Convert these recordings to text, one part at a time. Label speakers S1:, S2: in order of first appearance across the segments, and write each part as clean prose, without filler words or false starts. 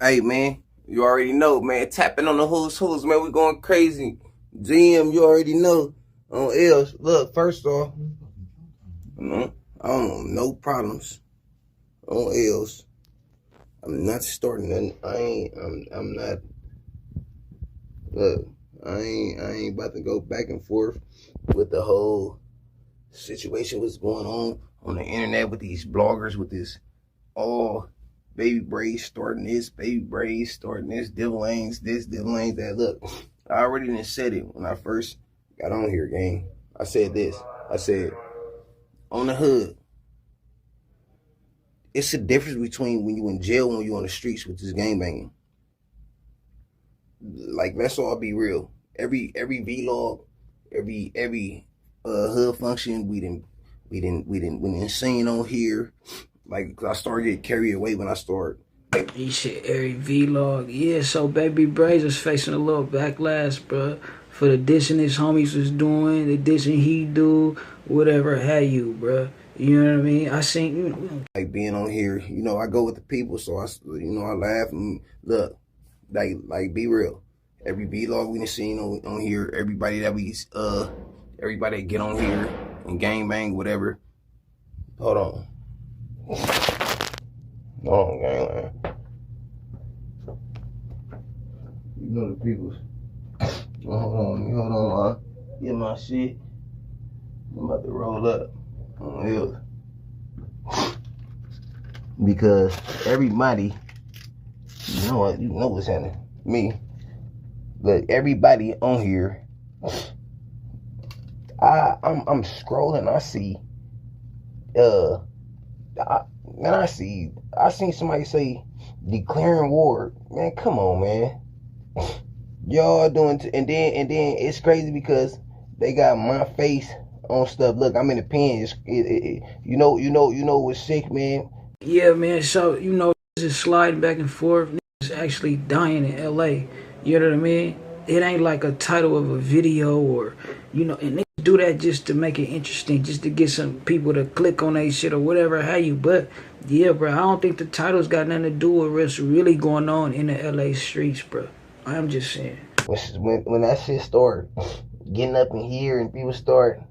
S1: Hey, man, you already know, man. Tapping on the who's, man. We going crazy. GM, you already know. On L's. Look, first off, I don't want no problems. On L's. I'm not starting nothing. I'm not. Look, I ain't about to go back and forth with the whole situation. What's going on the internet with these bloggers, with this all. Baby Braze starting this, baby Braze starting this, Devil Ain't this, Devil Ain't that. Look, I already done said it when I first got on here, gang. I said this. I said, on the hood, it's a difference between when you in jail and when you on the streets with this gang banging. Like, let's all be real. Every vlog, every hood function, we didn't sing on here. Like, I started getting carried away when I started.
S2: He said every vlog. Yeah, so Baby Braze was facing a little backlash, bro, for the dissing his homies was doing, the dissing he do, whatever have you, bro. You know what I mean? I seen, you know.
S1: Like, being on here, I go with the people, so I laugh and look, like be real. Every vlog we done seen on here, everybody that get on here and gang bang, whatever. Hold on. Hold on, gang. You know the people's. Hold on. Get my shit. I'm about to roll up on hills. Because everybody, you know what's happening. Me. But everybody on here, I'm scrolling, I see I seen somebody say declaring war. Man, come on, man. Y'all doing and then it's crazy because they got my face on stuff. Look, I'm in the pen. You know what's sick, man.
S2: Yeah, man. So just sliding back and forth. Niggas actually dying in L.A. You know what I mean? It ain't like a title of a video or and niggas do that just to make it interesting, just to get some people to click on that shit or whatever have you. But yeah, bro, I don't think the title's got nothing to do with what's really going on in the LA streets, bro. I'm just saying.
S1: When that shit start getting up in here and people start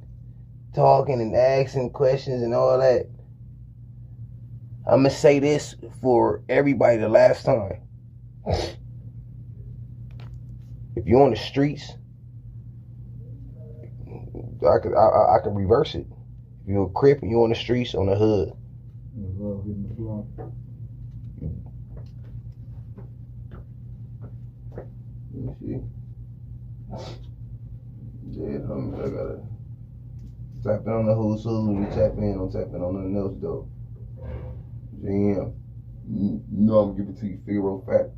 S1: talking and asking questions and all that, I'm gonna say this for everybody the last time. If you're on the streets, I could reverse it. If you're a Crip and you're on the streets, on the hood. Let me see. Yeah, I gotta tap in on the who's who. When you tap in, I'm tapping on nothing else though. GM. I'm gonna give it to you Figaro fact.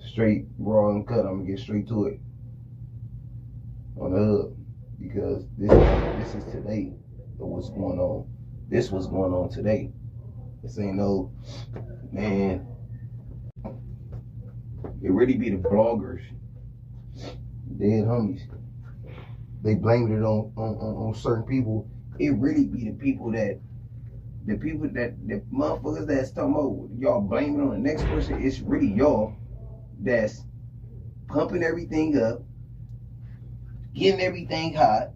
S1: Straight, raw and cut. I'm gonna get straight to it. On the hood. Because this is today of what's going on. This was going on today. This ain't no, man. It really be the bloggers, dead homies. They blamed it on certain people. It really be the motherfuckers that's talking about y'all blaming on the next person. It's really y'all that's pumping everything up, getting everything hot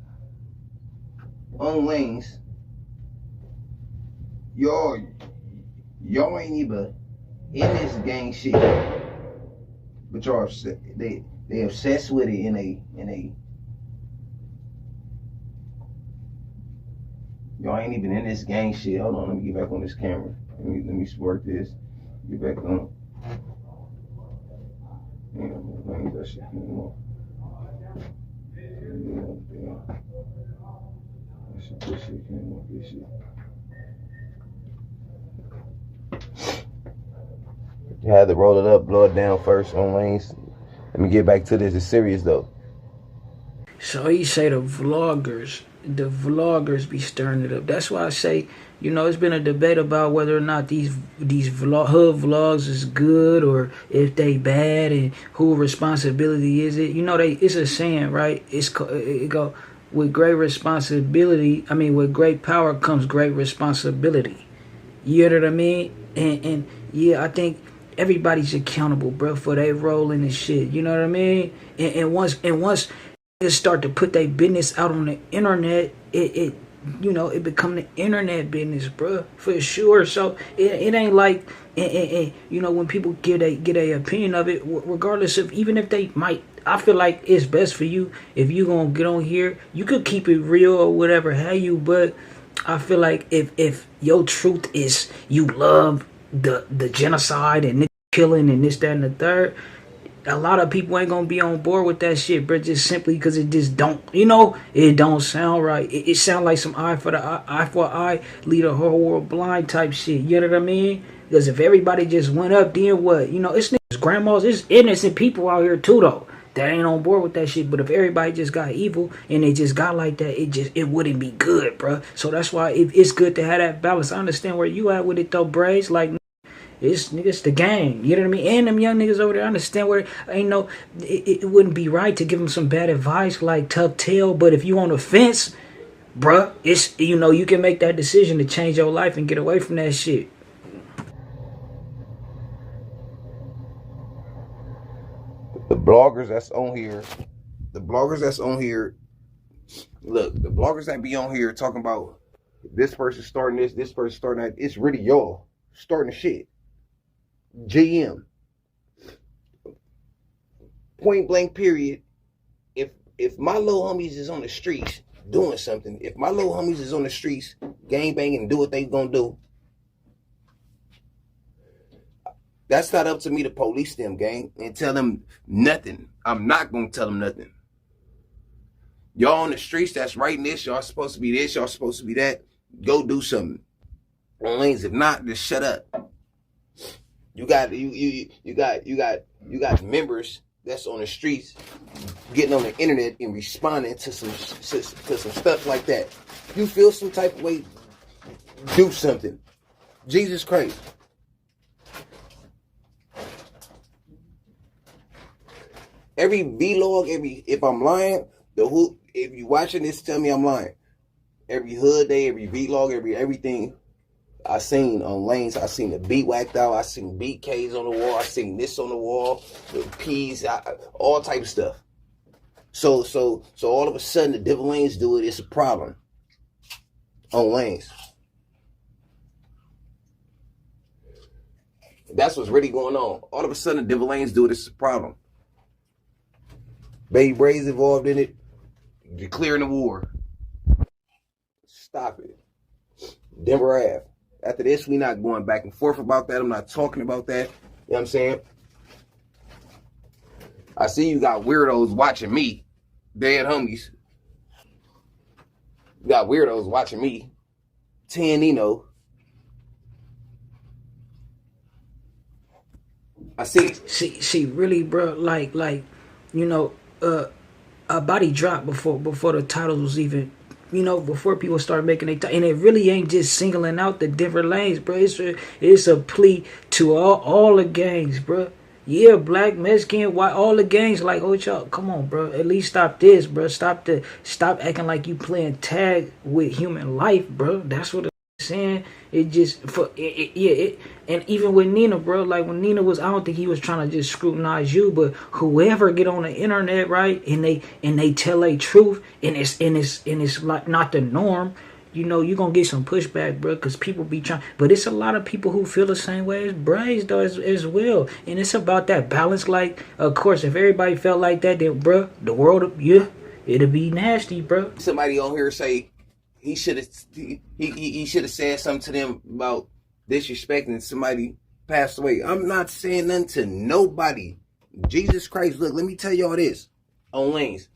S1: on lanes. Y'all ain't even in this gang shit, but y'all they obsessed with it in a. Y'all ain't even in this gang shit. Hold on, let me get back on this camera. Let me work this. Get back on. Damn, I ain't that shit anymore. Yeah. This shit came off this shit. You had to roll it up, blow it down first on lanes. Let me get back to this. It's serious though.
S2: So he say the vloggers be stirring it up. That's why I say, it's been a debate about whether or not these hood vlogs is good or if they bad and who responsibility is it. It's a saying, right? It go with great responsibility. I mean, with great power comes great responsibility. You know what I mean? And yeah, I think everybody's accountable, bro, for their role in this shit. You know what I mean? And once niggas start to put their business out on the internet, it it become the internet business, bro, for sure. So it ain't like, when people get a opinion of it, regardless of, even if they might, I feel like it's best for you if you gonna get on here, you could keep it real or whatever, have you, but I feel like if your truth is you love the genocide and killing and this, that, and the third, a lot of people ain't gonna be on board with that shit, bro. Just simply because it just don't, it don't sound right. It sound like some eye for the eye for eye, lead the whole world blind type shit. You know what I mean? Because if everybody just went up, then what? It's niggas, grandmas, it's innocent people out here too, though, that ain't on board with that shit. But if everybody just got evil and they just got like that, it wouldn't be good, bro. So that's why it's good to have that balance. I understand where you at with it though, Braze. Like, it's the gang, you know what I mean? And them young niggas over there, I understand where it wouldn't be right to give them some bad advice like tough tale, but if you on the fence, bruh, it's, you can make that decision to change your life and get away from that shit.
S1: The bloggers that's on here, look, the bloggers that be on here talking about this person starting this person starting that, it's really y'all starting the shit. GM. Point blank period. If my little homies is on the streets doing something, if my little homies is on the streets gang banging and do what they gonna do, that's not up to me to police them, gang, and tell them nothing. I'm not gonna tell them nothing. Y'all on the streets that's writing this, y'all supposed to be this, y'all supposed to be that. Go do something. On lanes, if not, just shut up. You got members that's on the streets getting on the internet and responding to some stuff like that. You feel some type of way, do something. Jesus Christ. Every vlog, if I'm lying, if you watching this, tell me I'm lying. Every hood day, every vlog, everything I seen on lanes, I seen the beat whacked out, I seen BKs on the wall, I seen this on the wall, the P's, all type of stuff. So all of a sudden the devil lanes do it, it's a problem on lanes. That's what's really going on. All of a sudden the devil lanes do it, it's a problem. Baby Braze involved in it, declaring the war. Stop it. Denver Ave. After this, we not going back and forth about that. I'm not talking about that. You know what I'm saying? I see you got weirdos watching me. Dead homies. You got weirdos watching me. Tanino. I see.
S2: See, really, bro, like, a body dropped before the titles was even, before people start making and it really ain't just singling out the different lanes, bro. It's a plea to all the gangs, bro. Yeah, black, Mexican, white, all the gangs. Like, oh, y'all, come on, bro. At least stop this, bro. Stop acting like you playing tag with human life, bro. That's what I'm saying. It just and even with Nina, bro, like when Nina was, I don't think he was trying to just scrutinize you, but whoever get on the internet, right, and they tell a truth, and it's like not the norm, you're gonna get some pushback, bro, because people be trying. But it's a lot of people who feel the same way as Braze does as well, and it's about that balance. Like, of course, if everybody felt like that, then, bro, the world, it'd be nasty, bro.
S1: Somebody on here say he should have said something to them about disrespecting somebody passed away. I'm not saying nothing to nobody. Jesus Christ, look, let me tell y'all this on lanes.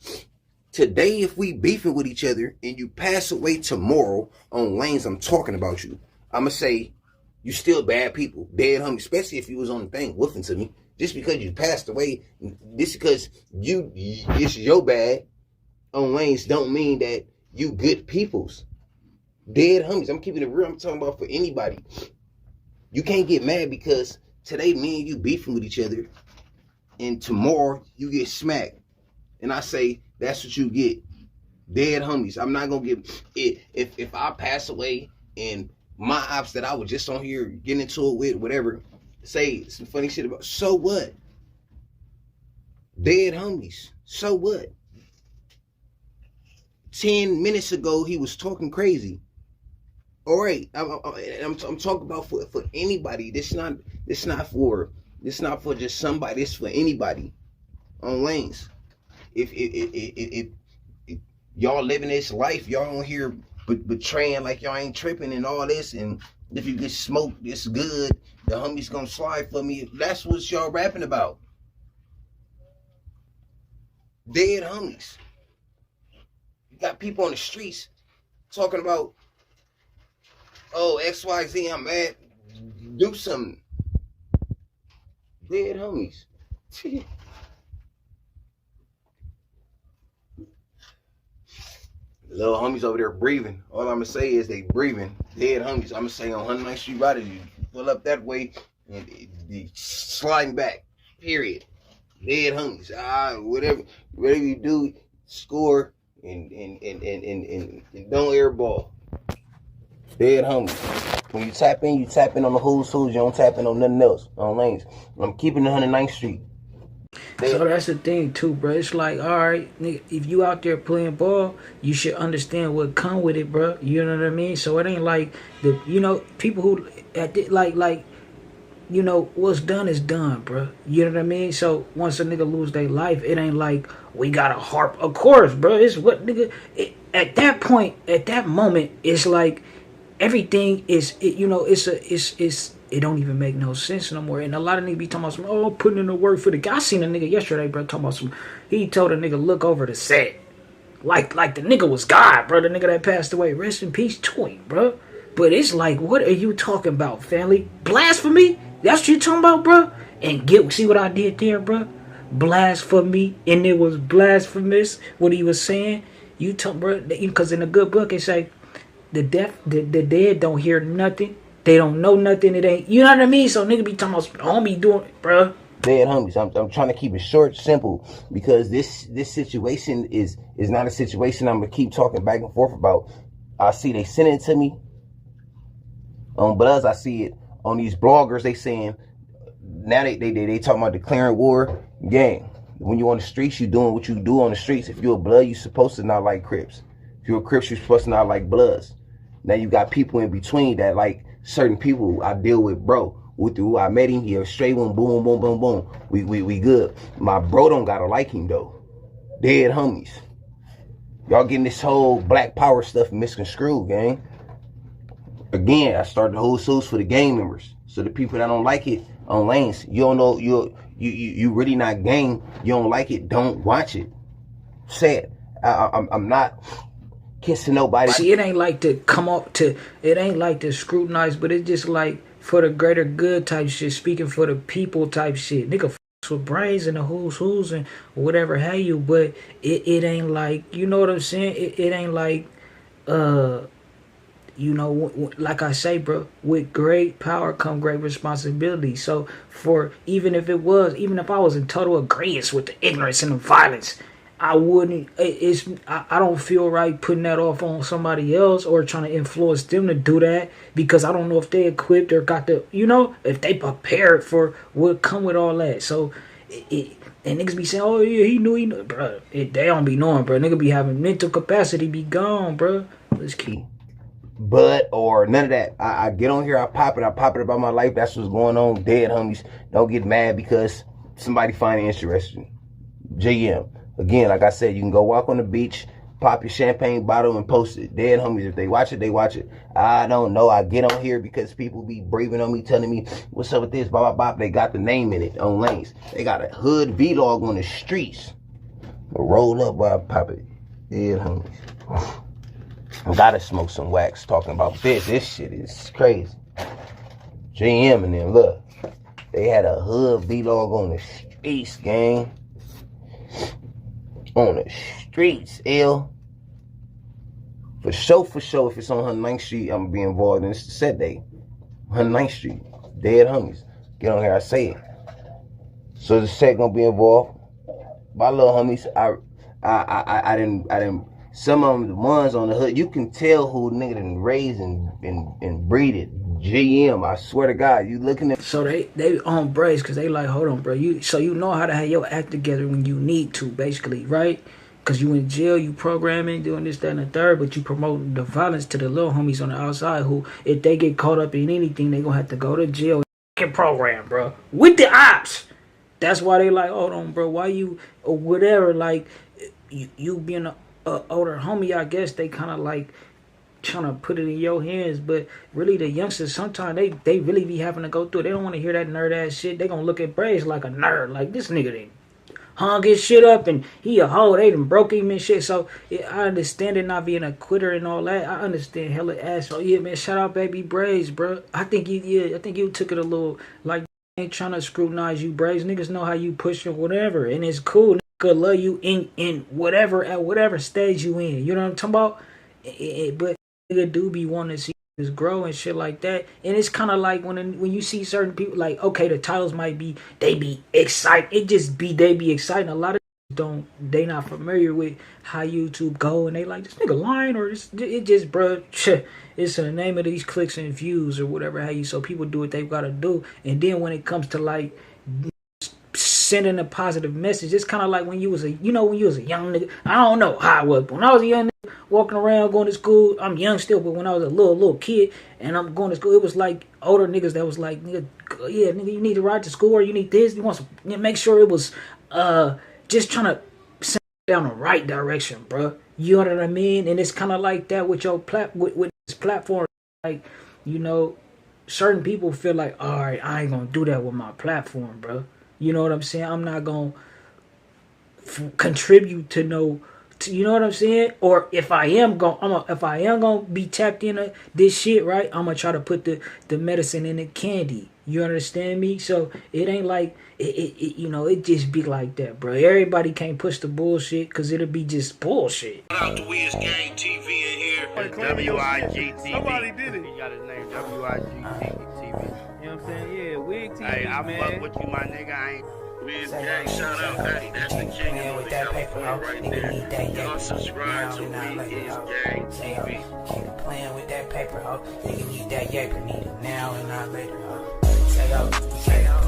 S1: Today, if we beefing with each other and you pass away tomorrow on lanes, I'm talking about you. I'ma say you still bad people, dead homie, especially if you was on the thing woofing to me. Just because you passed away, just because it's your bad on lanes don't mean that you good peoples. Dead homies. I'm keeping it real. I'm talking about for anybody. You can't get mad because today me and you beefing with each other and tomorrow you get smacked. And I say, that's what you get. Dead homies. I'm not going to get it. If I pass away and my ops that I was just on here getting into it with, whatever, say some funny shit about. So what? Dead homies. So what? 10 minutes ago he was talking crazy. All right, I'm talking about for anybody. This not for just somebody. This for anybody on lanes. If y'all living this life, y'all on here betraying like y'all ain't tripping and all this, and if you get smoked, it's good. The homies gonna slide for me. That's what y'all rapping about. Dead homies. You got people on the streets talking about, oh, XYZ, I'm mad. Do something. Dead homies. Little homies over there breathing. All I'm gonna say is they breathing. Dead homies. I'm gonna say on 109th Street right, you pull up that way and be sliding back. Period. Dead homies. Whatever you do, score and don't airball. Dead homies. When you tap in on the who's. You don't tap in on nothing else. On lanes. I'm keeping the 109th Street.
S2: So that's the thing too, bro. It's like, all right, nigga, if you out there playing ball, you should understand what come with it, bro. You know what I mean? So it ain't like people who what's done is done, bro. You know what I mean? So once a nigga lose their life, it ain't like we gotta harp. Of course, bro. It's what nigga. At that point, at that moment, it's like everything is. It don't even make no sense no more. And a lot of niggas be talking about some, putting in the work for the guy. I seen a nigga yesterday, bro, talking about he told a nigga look over the set. Like the nigga was God, bro. The nigga that passed away. Rest in peace to him, bro. But it's like, what are you talking about, family? Blasphemy? That's what you talking about, bro? And see what I did there, bro? Blasphemy. And it was blasphemous what he was saying. You talk, bro, because in a good book it say the dead don't hear nothing. They don't know nothing. It ain't, you know what I mean? So nigga be talking about homie doing it, bro.
S1: Dead homies. I'm trying to keep it short, simple, because this situation is not a situation I'm gonna keep talking back and forth about. I see they send it to me on Braz. I see it on these bloggers. They saying now they talking about declaring war. Gang, when you on the streets, you doing what you do on the streets. If you're a blood, you supposed to not like Crips. If you're a Crips, you're supposed to not like Bloods. Now you got people in between that like certain people I deal with, bro. With who I met him here, straight one, boom, boom, boom, boom. We good. My bro don't gotta like him though. Dead homies. Y'all getting this whole black power stuff misconstrued, gang. Again, I started the whole source for the gang members. So the people that don't like it on lanes, you don't know, you really not gang. You don't like it, don't watch it. Say it. I'm not kissing nobody.
S2: See, it ain't like to come up to, it ain't like to scrutinize, but it's just like for the greater good type shit, speaking for the people type shit. Nigga f***s with Braze and the who's and whatever have you, but it ain't like, you know what I'm saying? It ain't like, like I say, bro, with great power come great responsibility. So even if I was in total agreement with the ignorance and the violence, I wouldn't. I don't feel right putting that off on somebody else or trying to influence them to do that, because I don't know if they equipped or got the, if they prepared for what come with all that. So and niggas be saying, oh yeah, he knew, bro. They don't be knowing, bro. Nigga be having mental capacity be gone, bro. Let's keep.
S1: But or none of that. I get on here, I pop it about my life. That's what's going on. Dead homies. Don't get mad because somebody find it interesting. JM. Again, like I said, you can go walk on the beach, pop your champagne bottle and post it. Dead homies, if they watch it, they watch it. I don't know. I get on here because people be breathing on me, telling me, what's up with this, blah, blah, blah. They got the name in it on lanes. They got a hood vlog on the streets. Roll up while I pop it. Dead homies. Gotta smoke some wax talking about this. This shit is crazy. JM and them, look. They had a hood vlog on the streets, gang. On the streets, L. For sure, if it's on 109th Street, I'm gonna be involved in this set day. 109th Street. Dead homies. Get on here, I say it. So the set gonna be involved. My little homies, I didn't some of them, the ones on the hood, you can tell who nigga done raised and breeded. GM, I swear to God, you looking at.
S2: So they on Braze because they like, hold on, bro. You know how to have your act together when you need to, basically, right? Because you in jail, you programming, doing this, that, and the third, but you promoting the violence to the little homies on the outside who, if they get caught up in anything, they gonna have to go to jail and program, bro, with the ops. That's why they like, hold on, bro, why you, or whatever, like, you being a older homie, I guess they kind of like trying to put it in your hands, but really the youngsters, sometimes they really be having to go through it. They don't want to hear that nerd ass shit. They gonna look at Braze like a nerd, like this nigga didn't hung his shit up and he a hoe, they done broke him and shit. So yeah, I understand it not being a quitter and all that. I understand hella ass. So yeah, man, shout out baby Braze, bro. I think you took it a little like, ain't trying to scrutinize you, Braze. Niggas know how you push or whatever, and it's cool. Nigga love you in whatever, at whatever stage you in. You know what I'm talking about? But nigga do be wanting to see this grow and shit like that. And it's kind of like when you see certain people, like, okay, the titles might be, they be excited. It just be, they be exciting. A lot of they not familiar with how YouTube go, and they like, this nigga lying, or it just, bro, it's the name of these clicks and views or whatever, how you, so people do what they've got to do. And then when it comes to like sending a positive message, it's kind of like when you was a young nigga. I don't know how I was, but when I was a young nigga walking around going to school, I'm young still, but when I was a little kid and I'm going to school, it was like older niggas that was like, nigga, yeah, nigga, you need to ride to school, or you need this, you want some, make sure it was just trying to send down the right direction, bro. You know what I mean? And it's kind of like that with your with this platform. Like, you know, certain people feel like, all right, I ain't gonna do that with my platform, bro. You know what I'm saying? I'm not gonna contribute to no, you know what I'm saying? Or if I am gonna be tapped into this shit, right? I'm gonna try to put the medicine in the candy. You understand me? So it ain't like it you know, it just be like that, bro. Everybody can't push the bullshit because it'll be just bullshit.
S3: Shout out to W.I.G TV in here. W.I.G TV. Somebody did it. He got his name, W.I.G TV. You know what I'm saying? Yeah, W.I.G TV, hey, I fuck with you, my nigga. I ain't. W.I.G gang, shout out. Hey, that's the king of the California right there. Y'all subscribe to W.I.G gang TV.
S2: Keep playing with that paper, ho. Nigga need that yaper, need it now and not later, ho. Say yo.